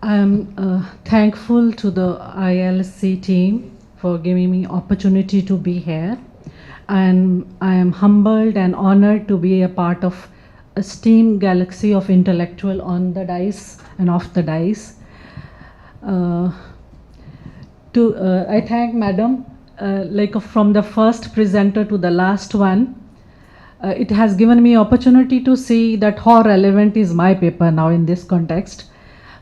I am thankful to the ILC team for giving me opportunity to be here, and I am humbled and honored to be a part of a STEAM galaxy of intellectual on the dice and off the dice. Uh, I thank Madam, from the first presenter to the last one. It has given me opportunity to see that how relevant is my paper now in this context.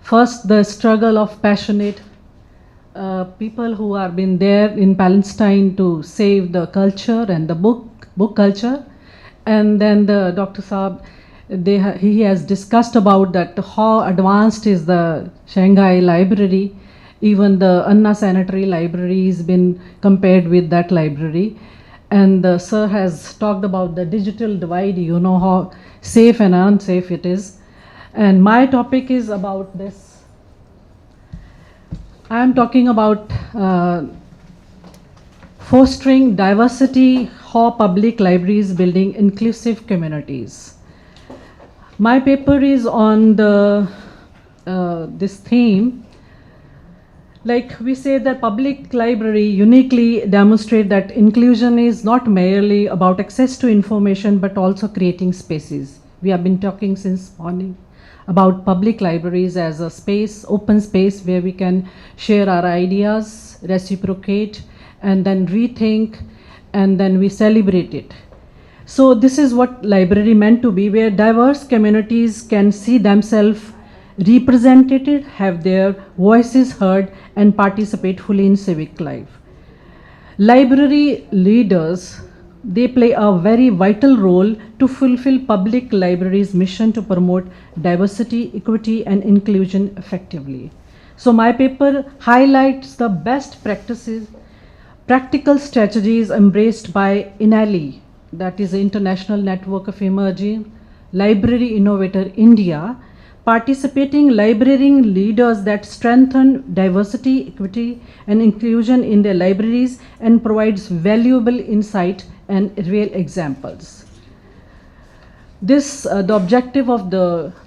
First, the struggle of passionate people who have been there in Palestine to save the culture and the book culture, and then the Dr. Saab, he has discussed about that how advanced is the Shanghai library. Even the Anna Sanitary Library has been compared with that library. And the sir has talked about the digital divide, you know how safe and unsafe it is. And my topic is about this. I am talking about fostering diversity, how public libraries building inclusive communities. My paper is on the this theme. Like we say that public library uniquely demonstrate that inclusion is not merely about access to information but also creating spaces. We have been talking since morning about public libraries as a space, open space where we can share our ideas, reciprocate, and then rethink, and then we celebrate it. So this is what library meant to be, where diverse communities can see themselves represented, have their voices heard, and participate fully in civic life. Library leaders, they play a very vital role to fulfill public libraries' mission to promote diversity, equity, and inclusion effectively. So my paper highlights the best practices, practical strategies embraced by INALI, that is the International Network of Emerging Library Innovator India, participating librarian leaders that strengthen diversity, equity, and inclusion in their libraries and provides valuable insight and real examples. The objective of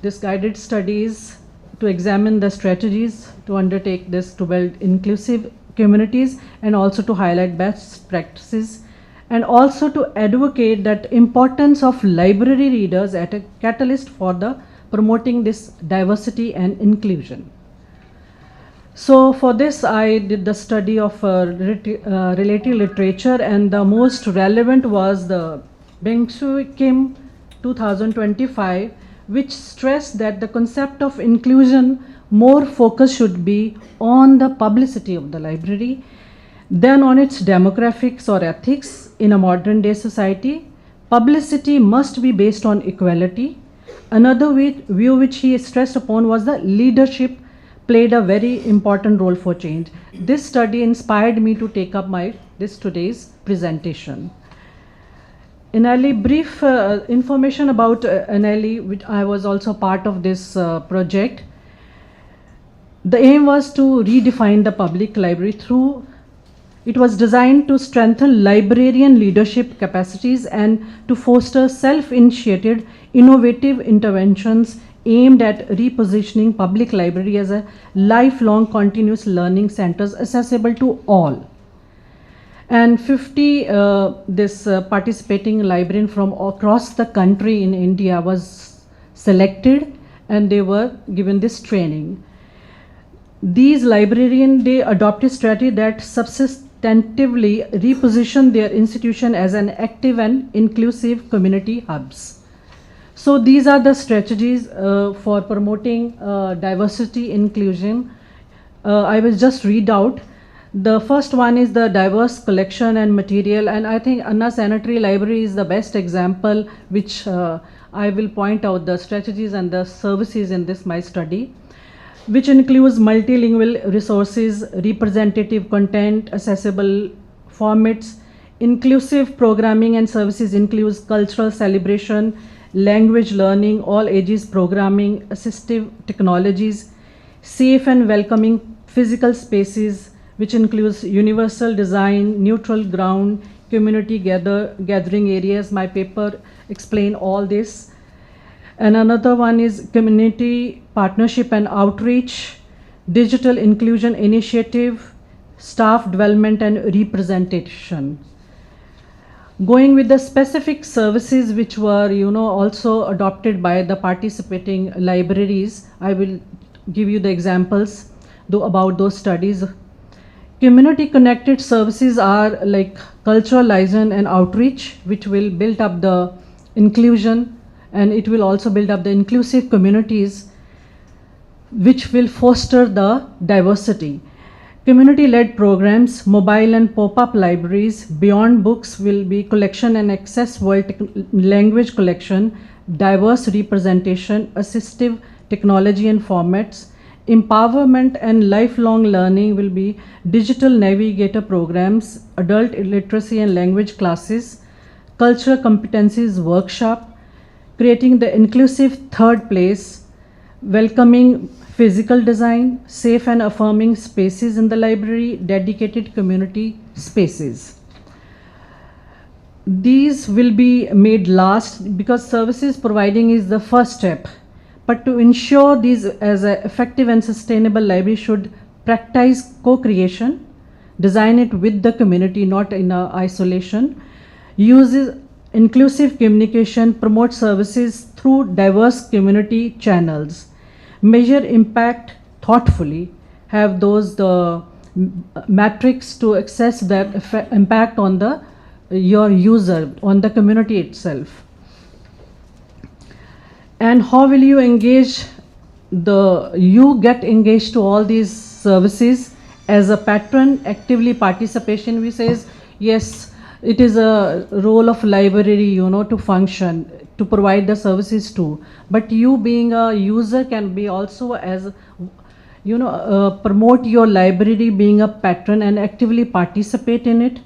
this guided study is to examine the strategies to undertake this to build inclusive communities and also to highlight best practices and also to advocate that importance of library readers as a catalyst for the promoting this diversity and inclusion. So for this, I did the study of related literature, and the most relevant was the Beng-Shui Kim 2025, which stressed that the concept of inclusion more focus should be on the publicity of the library than on its demographics or ethics in a modern day society. Publicity must be based on equality. Another view which he stressed upon was the leadership played a very important role for change. This study inspired me to take up this today's presentation. INALI, brief information about INALI, which I was also part of this project. The aim was to redefine the public library through, it was designed to strengthen librarian leadership capacities and to foster self-initiated innovative interventions aimed at repositioning public library as a lifelong continuous learning centers accessible to all. And 50 participating librarians from across the country in India was selected and they were given this training. These librarians, they adopted strategy that substantively reposition their institution as an active and inclusive community hubs. So these are the strategies for promoting diversity inclusion. I will just read out. The first one is the diverse collection and material, and I think Anna Sanitary Library is the best example, which I will point out the strategies and the services in this my study, which includes multilingual resources, representative content, accessible formats, inclusive programming and services includes cultural celebration, language learning, all ages programming, assistive technologies, safe and welcoming physical spaces, which includes universal design, neutral ground, community gathering areas. My paper explain all this. And another one is community partnership and outreach, digital inclusion initiative, staff development and representation. Going with the specific services which were, also adopted by the participating libraries, I will give you the examples about those studies. Community connected services are like cultural liaison and outreach, which will build up the inclusion, and it will also build up the inclusive communities, which will foster the diversity. Community-led programs, mobile and pop-up libraries, beyond books will be collection and access world language collection, diverse representation, assistive technology and formats, empowerment and lifelong learning will be digital navigator programs, adult literacy and language classes, cultural competencies workshop, creating the inclusive third place, welcoming physical design, safe and affirming spaces in the library, dedicated community spaces. These will be made last because services providing is the first step. But to ensure these as an effective and sustainable library should practice co-creation, design it with the community, not in isolation, uses inclusive communication, promote services through diverse community channels, measure impact thoughtfully, have those the metrics to assess that impact on the your user, on the community itself. And how will you engage you get engaged to all these services as a patron? Actively participation, we says, yes, it is a role of library, to function, to provide the services too. But you being a user can be also as, promote your library being a patron and actively participate in it,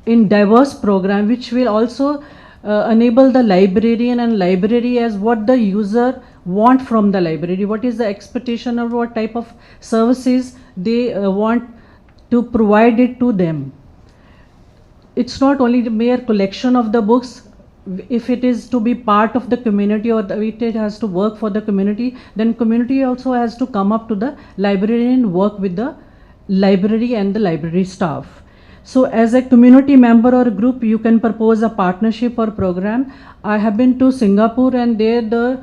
in diverse program, which will also enable the librarian and library as what the user want from the library, what is the expectation of what type of services they want to provide it to them. It's not only the mere collection of the books. If it is to be part of the community or it has to work for the community, then community also has to come up to the library and work with the library and the library staff. So as a community member or group, you can propose a partnership or program. I have been to Singapore, and there the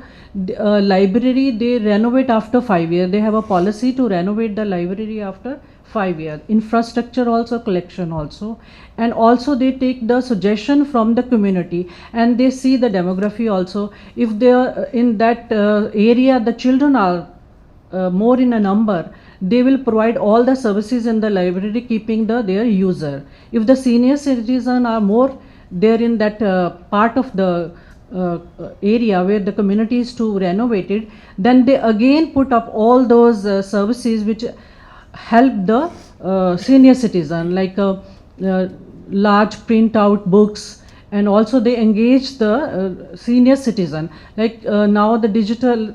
library, they renovate after 5 years. They have a policy to renovate the library after 5 years. Infrastructure also, collection also. And also they take the suggestion from the community and they see the demography also. If they are in that area, the children are more in a number, they will provide all the services in the library, keeping their user. If the senior citizens are more there in that part of the area where the community is to renovate it, then they again put up all those services which help the senior citizen, like large printout books, and also they engage the senior citizen. Like now the digital,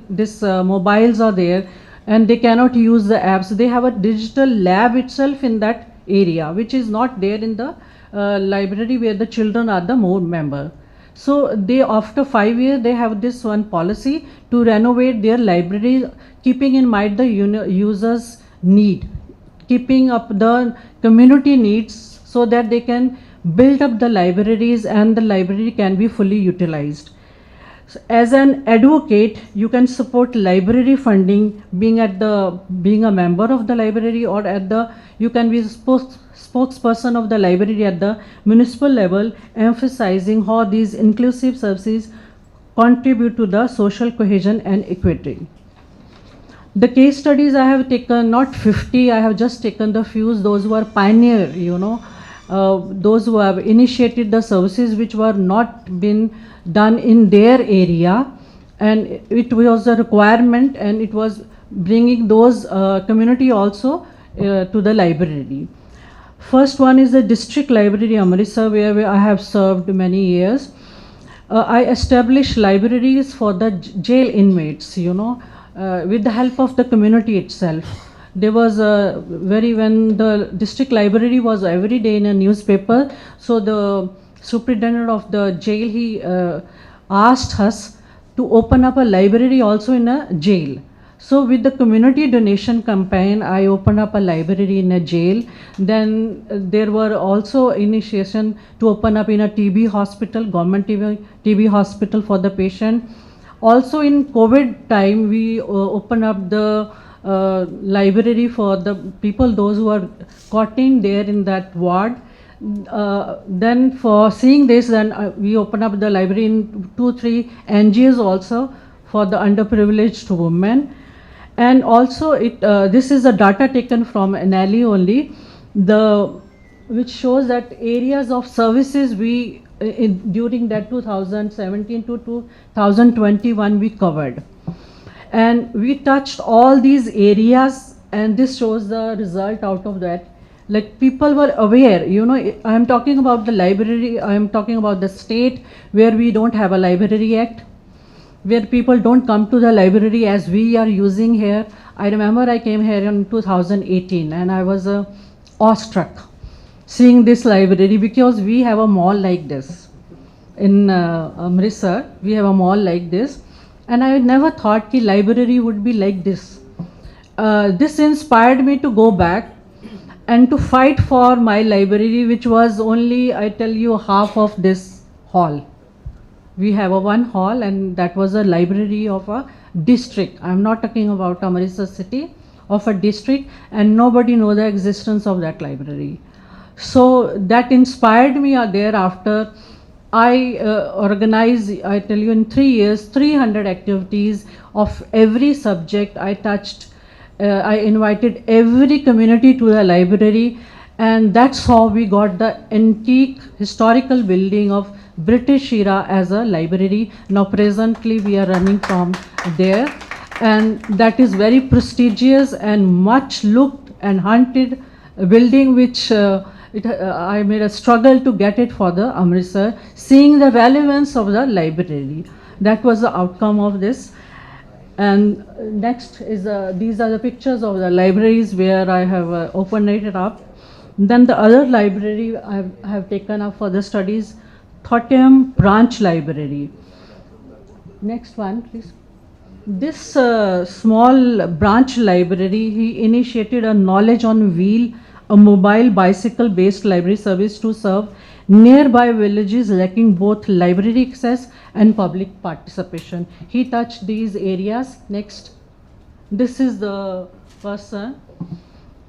mobiles are there, and they cannot use the apps. They have a digital lab itself in that area, which is not there in the library where the children are the more member. So they, after 5 years, they have this one policy to renovate their library, keeping in mind the users' need, keeping up the community needs, so that they can build up the libraries and the library can be fully utilized. So as an advocate, you can support library funding, being a member of the library, or you can be spokesperson of the library at the municipal level, emphasizing how these inclusive services contribute to the social cohesion and equity. The case studies I have taken, not 50, I have just taken the few, those who are pioneer, those who have initiated the services which were not been done in their area, and it was a requirement, and it was bringing those community also to the library. First one is the district library Amritsar, where I have served many years. I established libraries for the jail inmates, with the help of the community itself. There was when the district library was every day in a newspaper, so the superintendent of the jail, he asked us to open up a library also in a jail. So with the community donation campaign, I opened up a library in a jail. Then there were also initiation to open up in a TB hospital, government TB hospital for the patient. Also in COVID time, we opened up the library for the people, those who are caught in there in that ward. Then for seeing this, then we opened up the library in 2-3 NGOs also for the underprivileged women. And also this is a data taken from Anali only, which shows that areas of services we during that 2017 to 2021 we covered, and we touched all these areas, and this shows the result out of that. Like people were aware, I am talking about the library, I am talking about the state where we don't have a library act, where people don't come to the library as we are using here. I remember I came here in 2018 and I was awestruck seeing this library, because we have a mall like this. In Amritsar, we have a mall like this, and I never thought the library would be like this. This inspired me to go back and to fight for my library, which was only, I tell you, half of this hall. We have a one hall, and that was a library of a district. I'm not talking about Amritsar city, of a district, and nobody know the existence of that library. So that inspired me thereafter. I organized, I tell you, in 3 years, 300 activities of every subject I touched. I invited every community to the library, and that's how we got the antique historical building of British era as a library. Now presently we are running from there, and that is very prestigious and much looked and hunted building, which I made a struggle to get it for the Amritsar, seeing the relevance of the library. That was the outcome of this. And next is these are the pictures of the libraries where I have opened it up. Then the other library I have taken up for the studies, Thotiam Branch Library. Next one, please. This small branch library, he initiated a knowledge on wheel, a mobile bicycle-based library service to serve nearby villages lacking both library access and public participation. He touched these areas. Next. This is the person.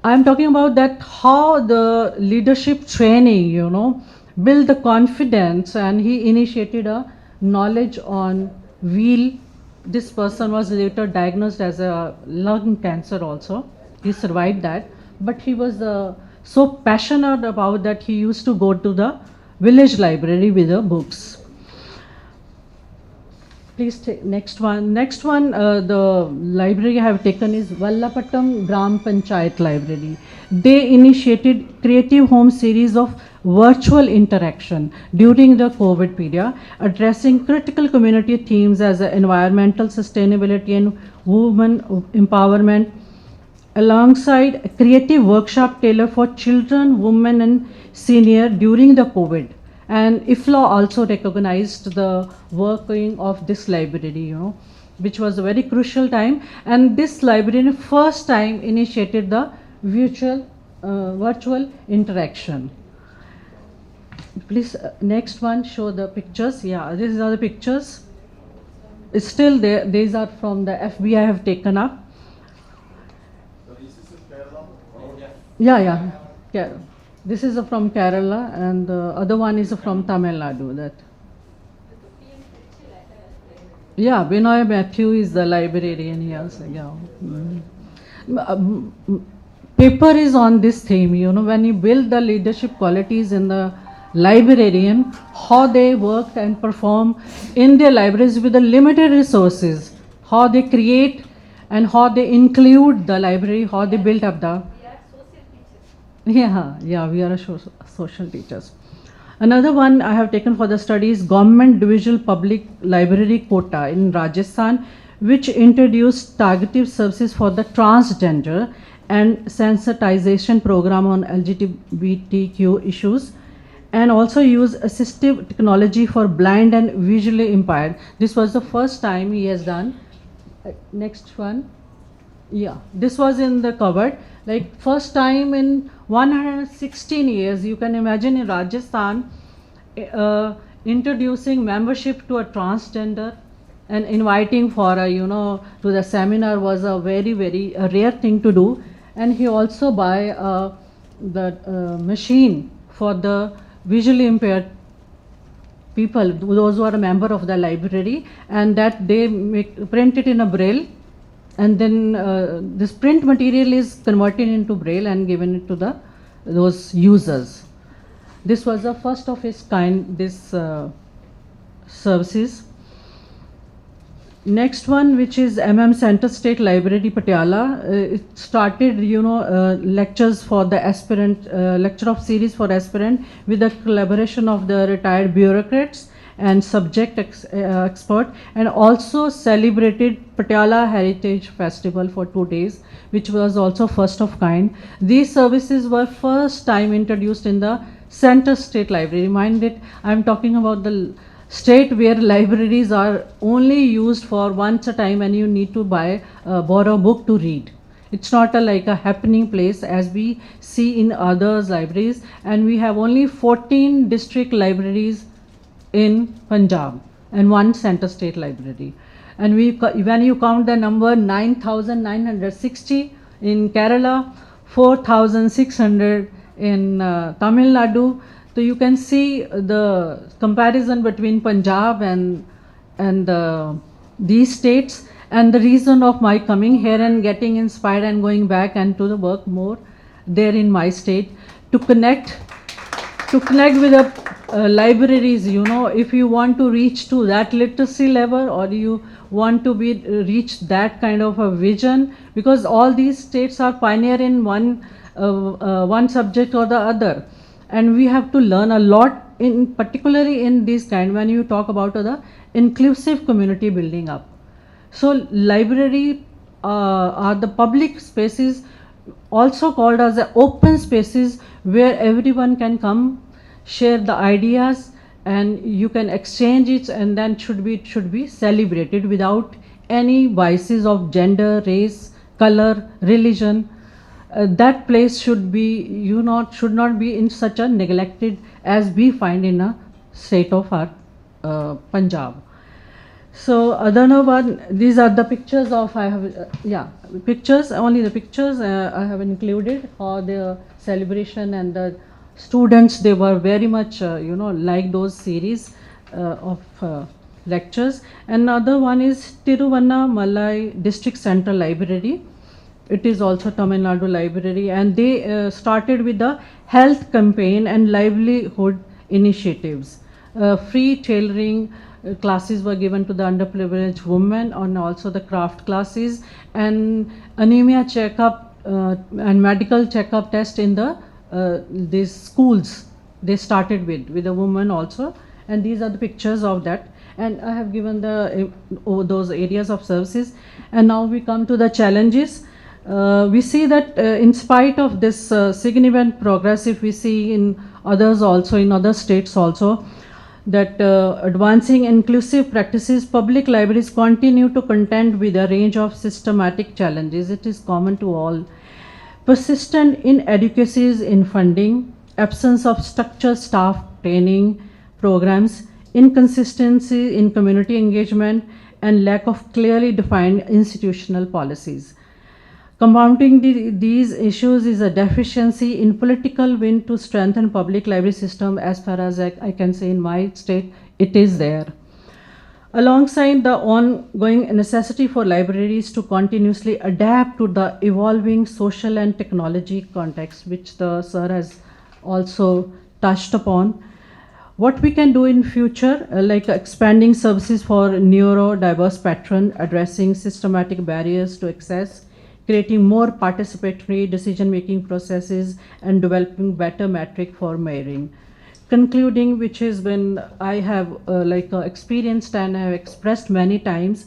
I am talking about that how the leadership training, build the confidence, and he initiated a knowledge on wheel. This person was later diagnosed as a lung cancer also. He survived that. But he was so passionate about that, he used to go to the village library with the books. Please take next one. Next one, the library I have taken is Vallapatam Gram Panchayat Library. They initiated Creative Home series of virtual interaction during the COVID period, addressing critical community themes as environmental sustainability and women empowerment, alongside a creative workshop tailored for children, women and senior during the COVID. And IFLA also recognized the working of this library, which was a very crucial time. And this library first time initiated the virtual interaction. Please, next one, show the pictures. Yeah, these are the pictures. It's still there. These are from the FBI I have taken up. Yeah. This is from Kerala, and the other one is from Tamil Nadu. That. Yeah, Binoy Matthew is the librarian here. So, yeah. Paper is on this theme. When you build the leadership qualities in the librarian, how they work and perform in their libraries with the limited resources, how they create and how they include the library, how they build up the. Yeah, we are social teachers. Another one I have taken for the study is Government Divisional Public Library Quota in Rajasthan, which introduced targeted services for the transgender and sensitization program on LGBTQ issues, and also use assistive technology for blind and visually impaired. This was the first time he has done. Next one. Yeah, this was in the cupboard. Like first time in 116 years, you can imagine in Rajasthan, introducing membership to a transgender and inviting for a, to the seminar was a very rare thing to do. And he also buy the machine for the visually impaired people, those who are a member of the library, and that they print it in a braille, and then this print material is converted into braille and given it to the those users. This was the first of its kind, this services. Next one, which is Center State Library, Patiala. It started, lectures for the aspirant, lecture of series for aspirant with the collaboration of the retired bureaucrats and subject expert, and also celebrated Patiala Heritage Festival for 2 days, which was also first of kind. These services were first time introduced in the Center State Library. Mind it, I'm talking about the state where libraries are only used for once a time and you need to borrow a book to read. It's not like a happening place as we see in others libraries, and we have only 14 district libraries in Punjab and one center state library. And when you count the number 9,960 in Kerala, 4,600 in Tamil Nadu, so you can see the comparison between Punjab and these states, and the reason of my coming here and getting inspired and going back and to the work more there in my state to connect with the libraries. If you want to reach to that literacy level, or you want to reach that kind of a vision, because all these states are pioneer in one subject or the other. And we have to learn a lot, particularly in this kind, when you talk about the inclusive community building up. So library are the public spaces, also called as the open spaces, where everyone can come, share the ideas, and you can exchange it, and then should be celebrated without any vices of gender, race, color, religion. That place should not be in such a neglected as we find in a state of our Punjab. So another one, these are the pictures of pictures, only the pictures I have included for the celebration, and the students, they were very much like those series of lectures. Another one is Tiruvannamalai District Central Library. It is also Tamil Nadu Library, and they started with the health campaign and livelihood initiatives. Free tailoring classes were given to the underprivileged women, and also the craft classes, and anemia checkup and medical checkup test in these schools. They started with a woman also, and these are the pictures of that. And I have given those areas of services. And now we come to the challenges. We see that in spite of this significant progress, if we see in others also, in other states also, that advancing inclusive practices, public libraries continue to contend with a range of systematic challenges. It is common to all. Persistent inadequacies in funding, absence of structured staff training programs, inconsistency in community engagement, and lack of clearly defined institutional policies. Compounding these issues is a deficiency in political will to strengthen public library system. As far as I can say in my state, it is there. Alongside the ongoing necessity for libraries to continuously adapt to the evolving social and technology context, which the sir has also touched upon, what we can do in future, like expanding services for neurodiverse patron, addressing systematic barriers to access, creating more participatory decision-making processes, and developing better metric for measuring. Concluding, which is when I have experienced and I have expressed many times,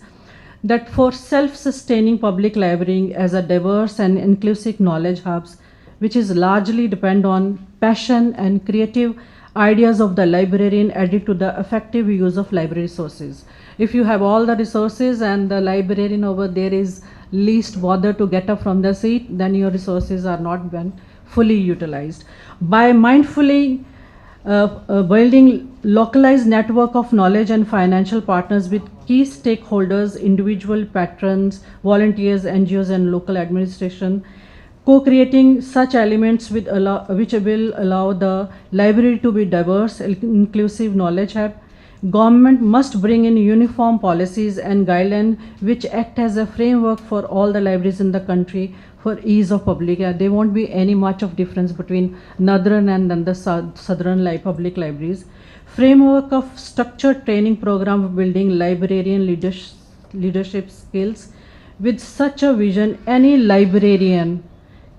that for self-sustaining public library as a diverse and inclusive knowledge hubs, which is largely depend on passion and creative ideas of the librarian added to the effective use of library resources. If you have all the resources and the librarian over there is least bother to get up from the seat, then your resources are not been fully utilized. By mindfully building localized network of knowledge and financial partners with key stakeholders, individual patrons, volunteers, NGOs, and local administration, co-creating such elements which will allow the library to be diverse, inclusive knowledge hub. Government must bring in uniform policies and guidelines which act as a framework for all the libraries in the country for ease of public. There won't be any much of difference between northern and then the southern public libraries. Framework of structured training program building librarian leadership skills. With such a vision, any librarian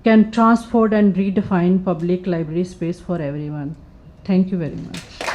can transform and redefine public library space for everyone. Thank you very much.